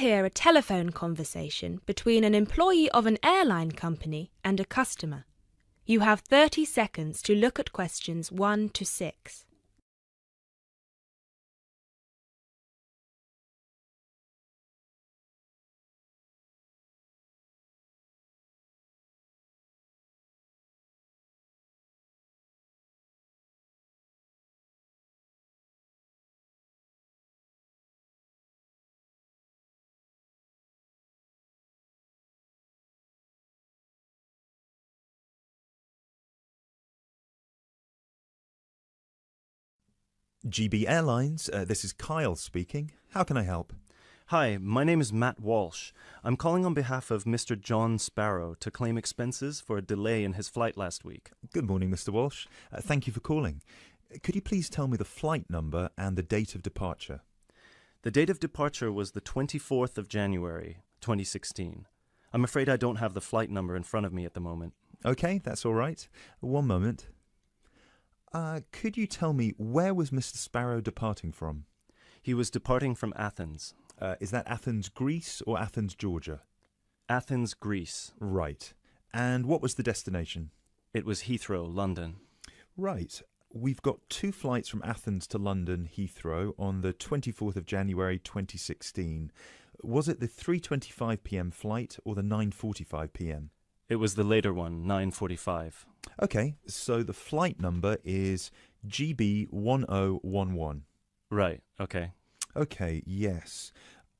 hear a telephone conversation between an employee of an airline company and a customer. You have 30 seconds to look at questions 1 to 6. GB Airlines, this is Kyle speaking. How can I help? Hi, my name is Matt Walsh. I'm calling on behalf of Mr. John Sparrow to claim expenses for a delay in his flight last week. Good morning, Mr. Walsh. Thank you for calling. Could you please tell me the flight number and the date of departure? The date of departure was the 24th of January, 2016. I'm afraid I don't have the flight number in front of me at the moment. Okay, that's all right. One moment. Could you tell me where was Mr. Sparrow departing from? He was departing from Athens. Is that Athens, Greece or Athens, Georgia? Athens, Greece. Right. And what was the destination? It was Heathrow, London. Right. We've got 2 flights from Athens to London Heathrow on the 24th of January 2016. Was it the 3:25 p.m. flight or the 9:45 p.m.? It was the later one, 9:45. Okay, so the flight number is GB1011. Right, okay. Okay, yes.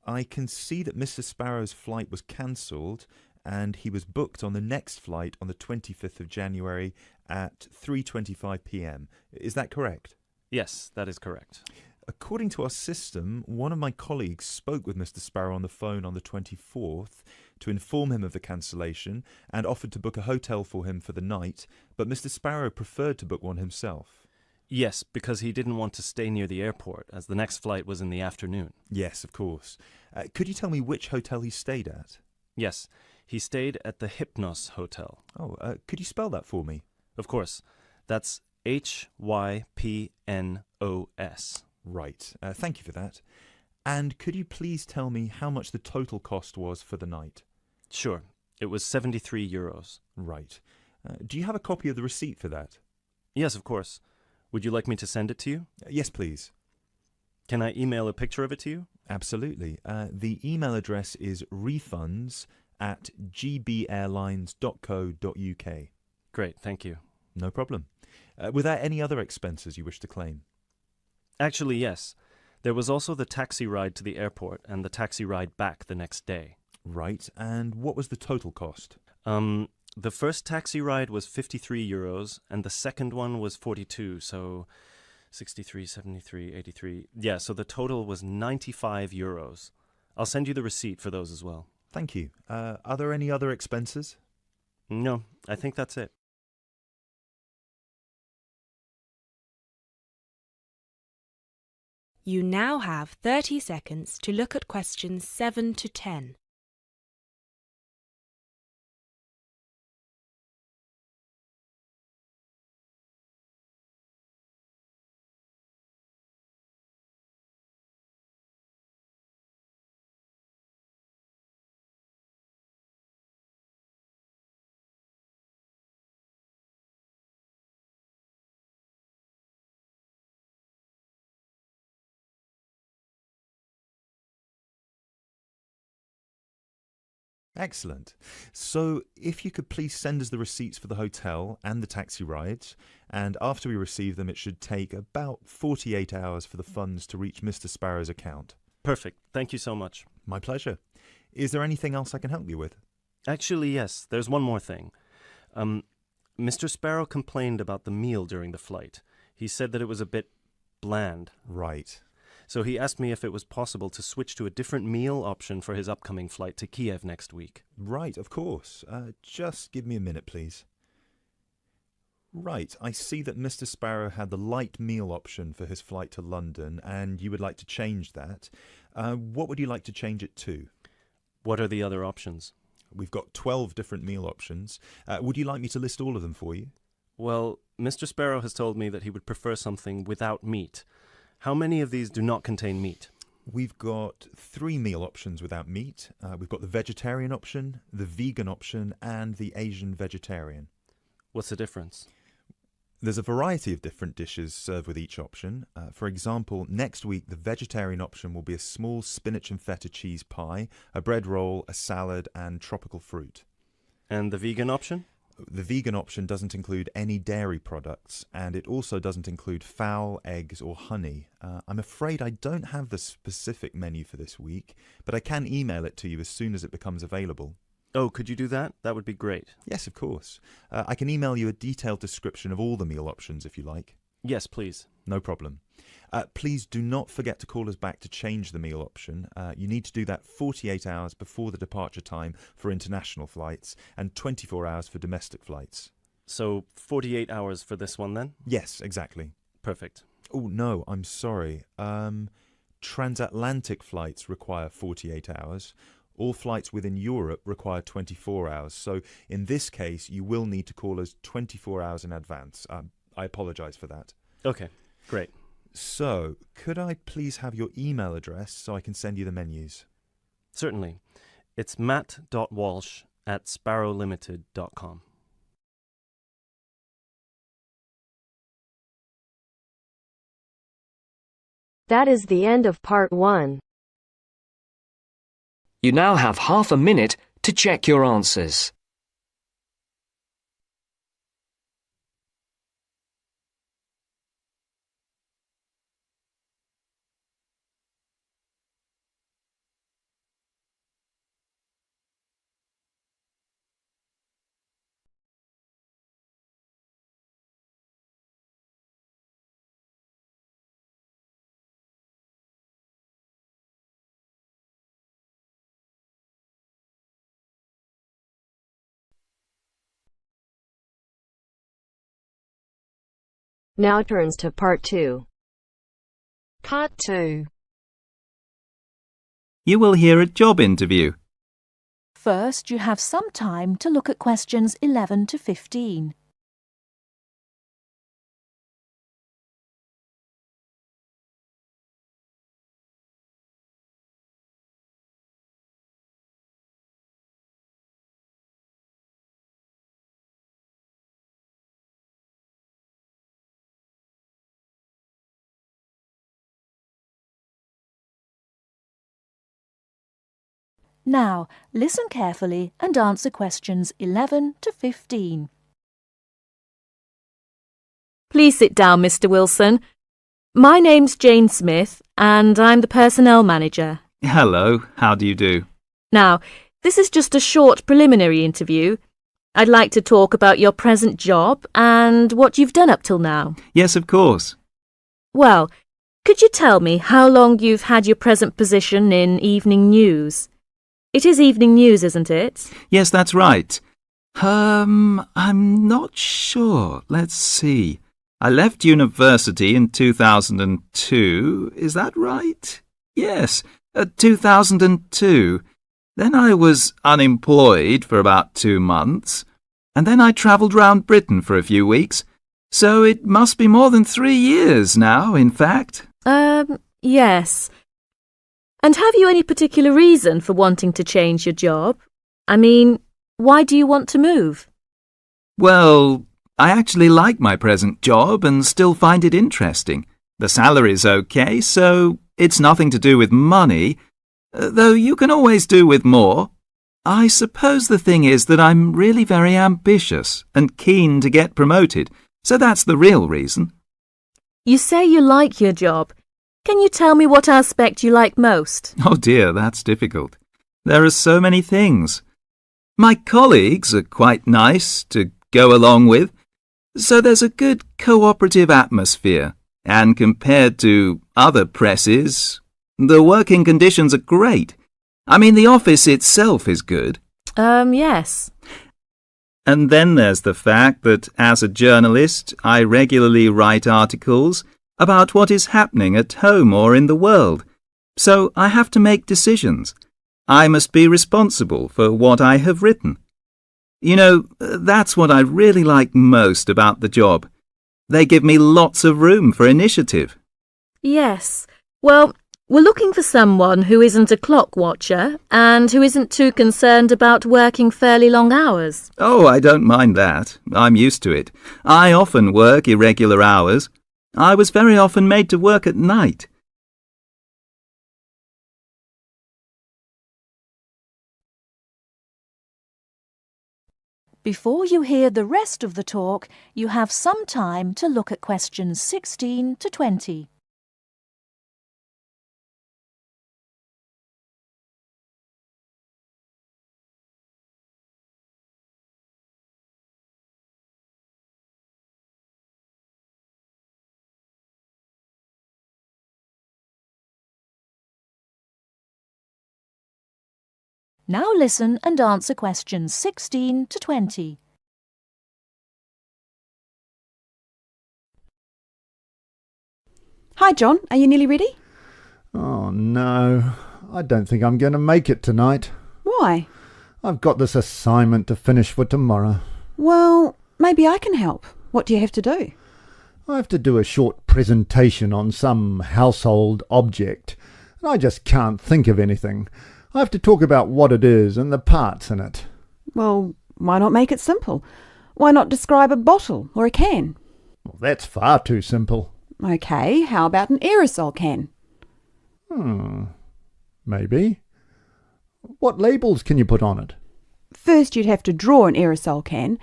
I can see that Mr. Sparrow's flight was cancelled and he was booked on the next flight on the 25th of January at 3:25 p.m. Is that correct? Yes, that is correct. According to our system, one of my colleagues spoke with Mr. Sparrow on the phone on the 24th to inform him of the cancellation and offered to book a hotel for him for the night, but Mr. Sparrow preferred to book one himself. Yes, because he didn't want to stay near the airport, as the next flight was in the afternoon. Yes, of course. Could you tell me which hotel he stayed at? Yes, he stayed at the Hypnos Hotel. Oh, could you spell that for me? Of course. That's Hypnos. Right. Thank you for that. And could you please tell me how much the total cost was for the night? Sure. It was 73 euros. Right. Do you have a copy of the receipt for that? Yes, of course. Would you like me to send it to you? Yes, please. Can I email a picture of it to you? Absolutely. The email address is refunds@gbairlines.co.uk. Great, thank you. No problem. Were there any other expenses you wish to claim? Actually, yes. There was also the taxi ride to the airport and the taxi ride back the next day. Right. And what was the total cost? The first taxi ride was 53 euros and the second one was 42, so 63, 73, 83. Yeah, so the total was 95 euros. I'll send you the receipt for those as well. Thank you. Are there any other expenses? No, I think that's it. You now have 30 seconds to look at questions 7 to 10. Excellent. So if you could please send us the receipts for the hotel and the taxi rides, and after we receive them it should take about 48 hours for the funds to reach Mr. Sparrow's account. Perfect. Thank you so much. My pleasure. Is there anything else I can help you with? Actually, yes. There's one more thing. Mr. Sparrow complained about the meal during the flight. He said that it was a bit bland. Right. So he asked me if it was possible to switch to a different meal option for his upcoming flight to Kiev next week. Right, of course. Just give me a minute, please. Right, I see that Mr. Sparrow had the light meal option for his flight to London, and you would like to change that. What would you like to change it to? What are the other options? We've got 12 different meal options. Would you like me to list all of them for you? Well, Mr. Sparrow has told me that he would prefer something without meat. How many of these do not contain meat? We've got 3 meal options without meat. We've got the vegetarian option, the vegan option, and the Asian vegetarian. What's the difference? There's a variety of different dishes served with each option. For example, next week the vegetarian option will be a small spinach and feta cheese pie, a bread roll, a salad, and tropical fruit. And the vegan option? The vegan option doesn't include any dairy products, and it also doesn't include fowl, eggs, or honey. I'm afraid I don't have the specific menu for this week, but I can email it to you as soon as it becomes available. Oh, could you do that? That would be great. Yes, of course. I can email you a detailed description of all the meal options if you like. Yes, please. No problem. Please do not forget to call us back to change the meal option. You need to do that 48 hours before the departure time for international flights and 24 hours for domestic flights. So 48 hours for this one then? Yes, exactly. Perfect. Oh, no, I'm sorry. Transatlantic flights require 48 hours. All flights within Europe require 24 hours. So in this case, you will need to call us 24 hours in advance. I apologise for that. Okay, great. So, could I please have your email address so I can send you the menus? Certainly. It's matt.walsh@sparrowlimited.com. That is the end of part 1. You now have half a minute to check your answers. Now turns to part 2. Part 2. You will hear a job interview. First, you have some time to look at questions 11 to 15. Now, listen carefully and answer questions 11 to 15. Please sit down, Mr. Wilson. My name's Jane Smith, and I'm the personnel manager. Hello, how do you do? Now, this is just a short preliminary interview. I'd like to talk about your present job and what you've done up till now. Yes, of course. Well, could you tell me how long you've had your present position in evening news? It is evening news, isn't it? Yes, that's right. I'm not sure. Let's see. I left university in 2002. Is that right? Yes, 2002. Then I was unemployed for about 2 months. And then I travelled round Britain for a few weeks. So it must be more than 3 years now, in fact. Yes. And have you any particular reason for wanting to change your job? I mean, why do you want to move? Well, I actually like my present job and still find it interesting. The salary's okay, so it's nothing to do with money, though you can always do with more. I suppose the thing is that I'm really very ambitious and keen to get promoted, so that's the real reason. You say you like your job. Can you tell me what aspect you like most? Oh dear, that's difficult. There are so many things. My colleagues are quite nice to go along with, so there's a good cooperative atmosphere, and compared to other presses, the working conditions are great. I mean, the office itself is good. Yes. And then there's the fact that as a journalist, I regularly write articles about what is happening at home or in the world. So I have to make decisions. I must be responsible for what I have written. You know, that's what I really like most about the job. They give me lots of room for initiative. Yes. Well, We're looking for someone who isn't a clock watcher and who isn't too concerned about working fairly long hours. Oh, I don't mind that. I'm used to it. I often work irregular hours. I was very often made to work at night. Before you hear the rest of the talk, you have some time to look at questions 16 to 20. Now listen and answer questions 16 to 20. Hi, John. Are you nearly ready? Oh, no. I don't think I'm going to make it tonight. Why? I've got this assignment to finish for tomorrow. Well, maybe I can help. What do you have to do? I have to do a short presentation on some household object, and I just can't think of anything. I have to talk about what it is and the parts in it. Well, why not make it simple? Why not describe a bottle or a can? Well, that's far too simple. OK, how about an aerosol can? Maybe. What labels can you put on it? First, you'd have to draw an aerosol can.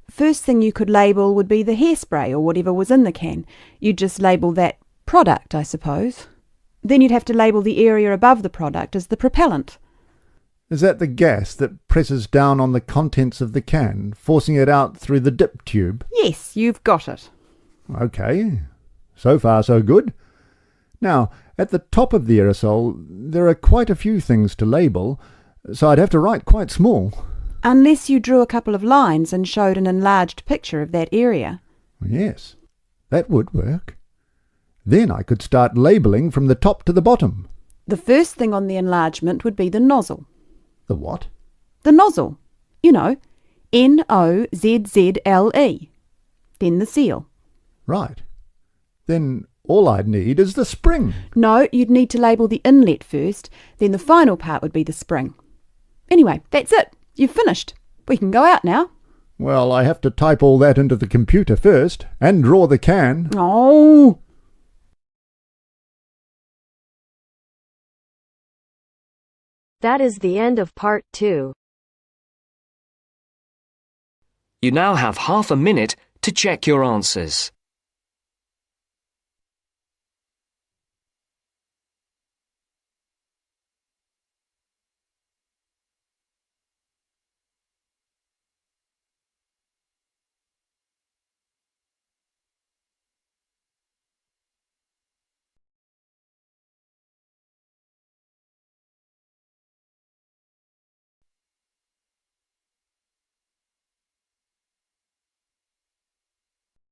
First thing you could label would be the hairspray or whatever was in the can. You'd just label that product, I suppose. Then you'd have to label the area above the product as the propellant. Is that the gas that presses down on the contents of the can, forcing it out through the dip tube? Yes, you've got it. OK. So far, so good. Now, at the top of the aerosol, there are quite a few things to label, so I'd have to write quite small. Unless you drew a couple of lines and showed an enlarged picture of that area. Yes, that would work. Then I could start labelling from the top to the bottom. The first thing on the enlargement would be the nozzle. The what? The nozzle. You know, Nozzle. Then the seal. Right. Then all I'd need is the spring. No, you'd need to label the inlet first, then the final part would be the spring. Anyway, that's it. You've finished. We can go out now. Well, I have to type all that into the computer first, and draw the can. Oh! That is the end of part 2. You now have half a minute to check your answers.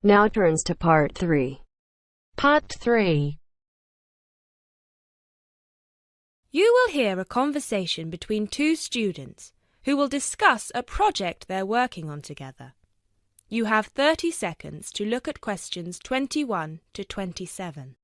Now turns to part 3. Part 3. You will hear a conversation between two students who will discuss a project they're working on together. You have 30 seconds to look at questions 21 to 27.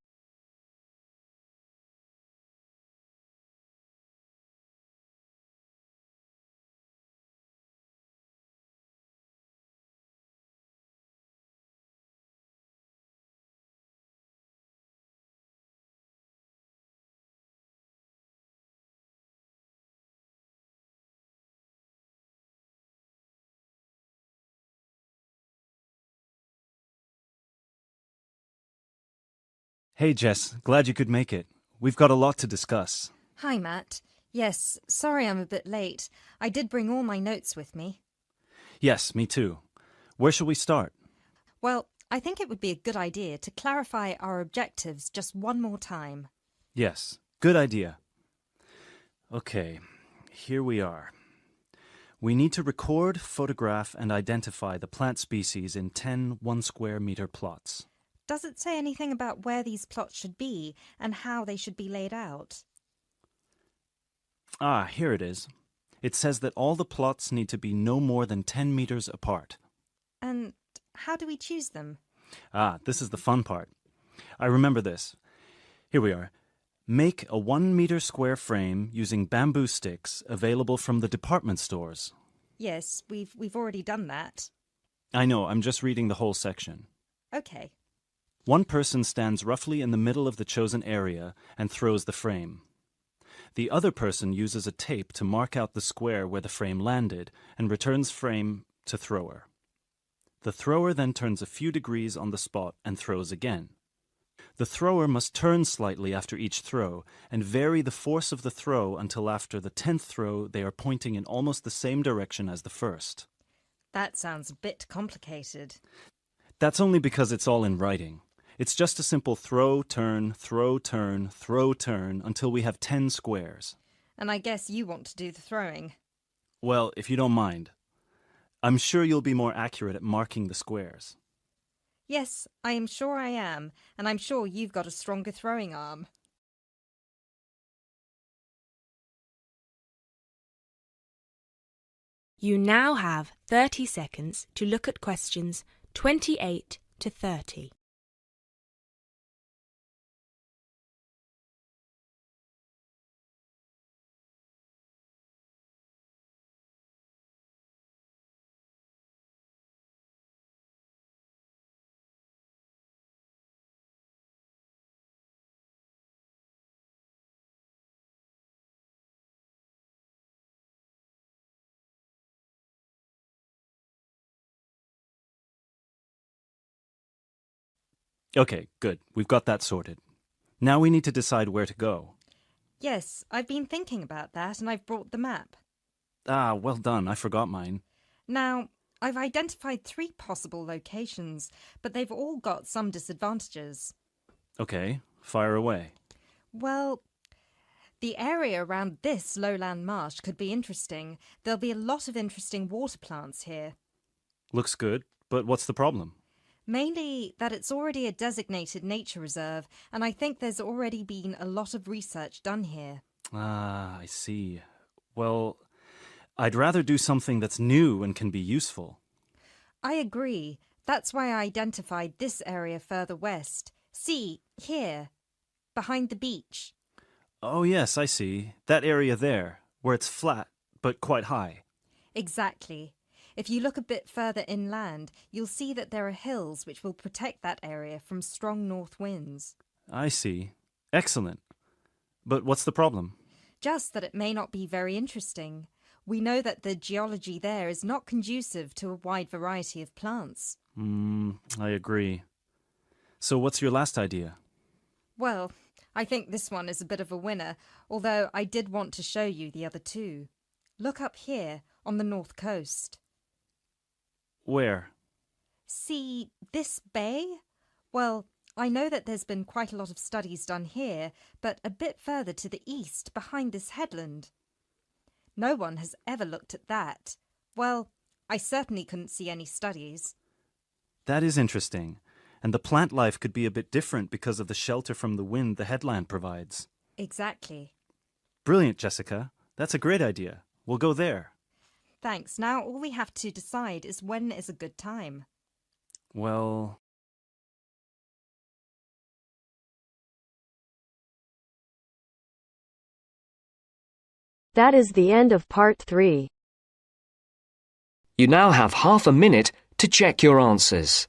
Hey, Jess, glad you could make it. We've got a lot to discuss. Hi, Matt. Yes, sorry I'm a bit late. I did bring all my notes with me. Yes, me too. Where shall we start? Well, I think it would be a good idea to clarify our objectives just one more time. Yes, good idea. Okay, here we are. We need to record, photograph, and identify the plant species in 10 1-square-meter plots. Does it say anything about where these plots should be and how they should be laid out? Ah, here it is. It says that all the plots need to be no more than 10 meters apart. And how do we choose them? Ah, this is the fun part. I remember this. Here we are. Make a 1 meter square frame using bamboo sticks available from the department stores. Yes, we've already done that. I know, I'm just reading the whole section. Okay. One person stands roughly in the middle of the chosen area and throws the frame. The other person uses a tape to mark out the square where the frame landed and returns frame to thrower. The thrower then turns a few degrees on the spot and throws again. The thrower must turn slightly after each throw and vary the force of the throw until after the 10th throw they are pointing in almost the same direction as the first. That sounds a bit complicated. That's only because it's all in writing. It's just a simple throw, turn, throw, turn, throw, turn until we have 10 squares. And I guess you want to do the throwing. Well, if you don't mind. I'm sure you'll be more accurate at marking the squares. Yes, I am sure I am, and I'm sure you've got a stronger throwing arm. You now have 30 seconds to look at questions 28 to 30. Okay, good. We've got that sorted. Now we need to decide where to go. Yes, I've been thinking about that and I've brought the map. Ah, well done. I forgot mine. Now, I've identified 3 possible locations, but they've all got some disadvantages. Okay, fire away. Well, the area around this lowland marsh could be interesting. There'll be a lot of interesting water plants here. Looks good, but what's the problem? Mainly that it's already a designated nature reserve, and I think there's already been a lot of research done here. Ah, I see. Well, I'd rather do something that's new and can be useful. I agree. That's why I identified this area further west. See, here, behind the beach. Oh, yes, I see. That area there, where it's flat, but quite high. Exactly. If you look a bit further inland, you'll see that there are hills which will protect that area from strong north winds. I see. Excellent. But what's the problem? Just that it may not be very interesting. We know that the geology there is not conducive to a wide variety of plants. I agree. So what's your last idea? Well, I think this one is a bit of a winner, although I did want to show you the other 2. Look up here, on the north coast. Where? See this bay? Well, I know that there's been quite a lot of studies done here, but a bit further to the east, behind this headland. No one has ever looked at that. Well, I certainly couldn't see any studies. That is interesting. And the plant life could be a bit different because of the shelter from the wind the headland provides. Exactly. Brilliant, Jessica. That's a great idea. We'll go there. Thanks. Now all we have to decide is when is a good time. Well... That is the end of part 3. You now have half a minute to check your answers.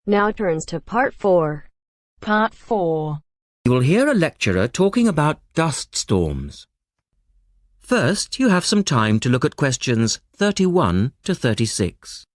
Now turns to part 4. Part 4. You will hear a lecturer talking about dust storms. First, you have some time to look at questions 31 to 36.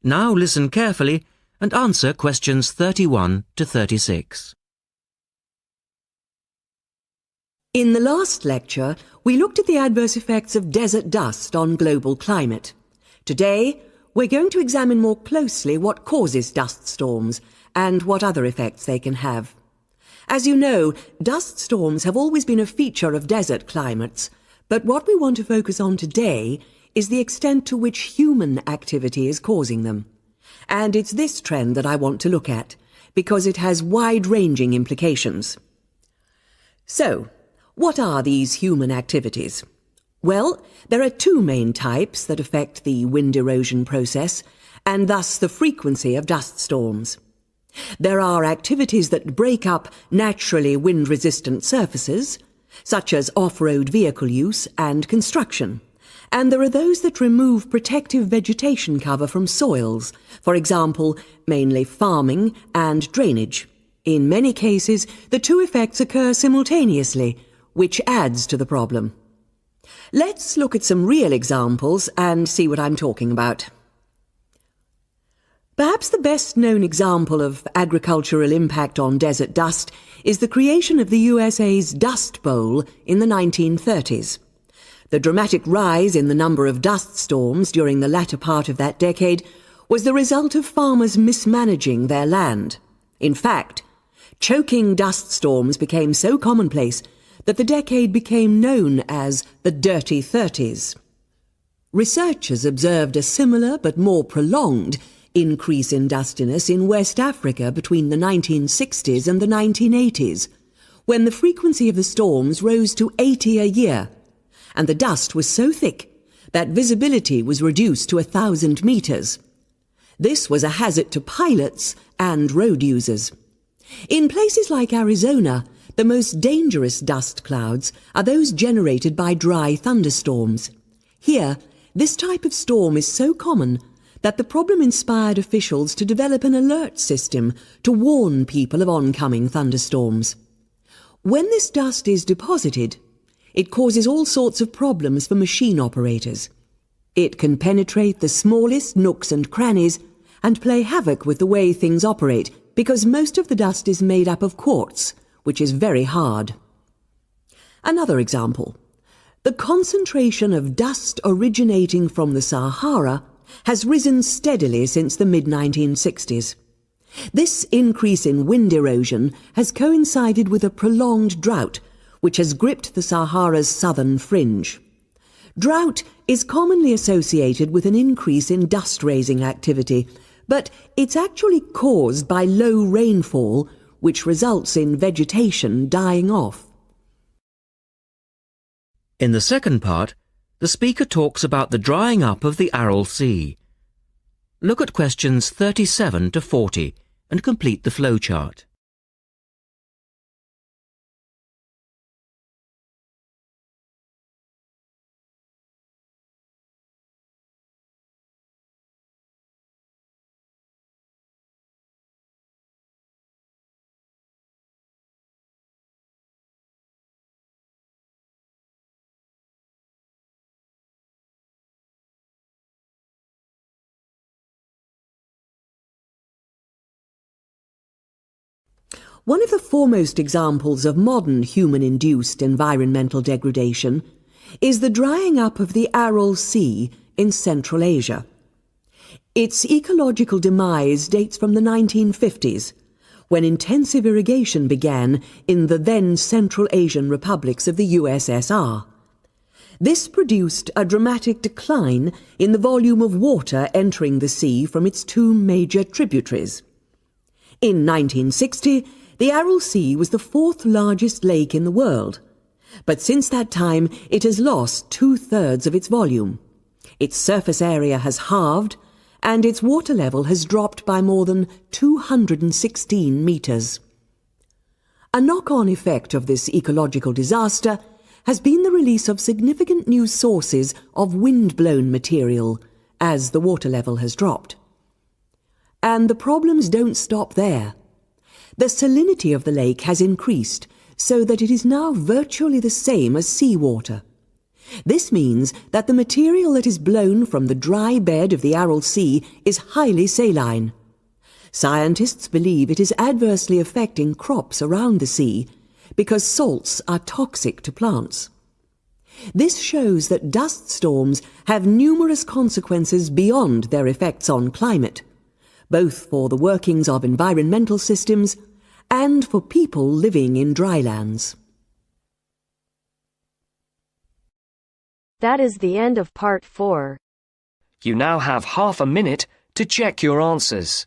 Now listen carefully and answer questions 31 to 36. In the last lecture, we looked at the adverse effects of desert dust on global climate. Today, we're going to examine more closely what causes dust storms and what other effects they can have. As you know, dust storms have always been a feature of desert climates, but what we want to focus on today is the extent to which human activity is causing them. And it's this trend that I want to look at, because it has wide-ranging implications. So, what are these human activities? Well, there are two main types that affect the wind erosion process, and thus the frequency of dust storms. There are activities that break up naturally wind-resistant surfaces, such as off-road vehicle use and construction. And there are those that remove protective vegetation cover from soils, for example, mainly farming and drainage. In many cases, the two effects occur simultaneously, which adds to the problem. Let's look at some real examples and see what I'm talking about. Perhaps the best-known example of agricultural impact on desert dust is the creation of the USA's Dust Bowl in the 1930s. The dramatic rise in the number of dust storms during the latter part of that decade was the result of farmers mismanaging their land. In fact, choking dust storms became so commonplace that the decade became known as the Dirty 30s. Researchers observed a similar but more prolonged increase in dustiness in West Africa between the 1960s and the 1980s, when the frequency of the storms rose to 80 a year, and the dust was so thick that visibility was reduced to 1,000 meters. This was a hazard to pilots and road users. In places like Arizona, the most dangerous dust clouds are those generated by dry thunderstorms. Here, this type of storm is so common that the problem inspired officials to develop an alert system to warn people of oncoming thunderstorms. When this dust is deposited, it causes all sorts of problems for machine operators. It can penetrate the smallest nooks and crannies and play havoc with the way things operate, because most of the dust is made up of quartz, which is very hard. Another example. The concentration of dust originating from the Sahara has risen steadily since the mid-1960s. This increase in wind erosion has coincided with a prolonged drought, which has gripped the Sahara's southern fringe. Drought is commonly associated with an increase in dust-raising activity, but it's actually caused by low rainfall, which results in vegetation dying off. In the second part, the speaker talks about the drying up of the Aral Sea. Look at questions 37 to 40 and complete the flowchart. One of the foremost examples of modern human-induced environmental degradation is the drying up of the Aral Sea in Central Asia. Its ecological demise dates from the 1950s, when intensive irrigation began in the then Central Asian republics of the USSR. This produced a dramatic decline in the volume of water entering the sea from its two major tributaries. In 1960, the Aral Sea was the fourth largest lake in the world, but since that time it has lost 2/3 of its volume. Its surface area has halved, and its water level has dropped by more than 216 meters. A knock-on effect of this ecological disaster has been the release of significant new sources of wind-blown material as the water level has dropped. And the problems don't stop there. The salinity of the lake has increased so that it is now virtually the same as seawater. This means that the material that is blown from the dry bed of the Aral Sea is highly saline. Scientists believe it is adversely affecting crops around the sea because salts are toxic to plants. This shows that dust storms have numerous consequences beyond their effects on climate, both for the workings of environmental systems and for people living in drylands. That is the end of part 4. You now have half a minute to check your answers.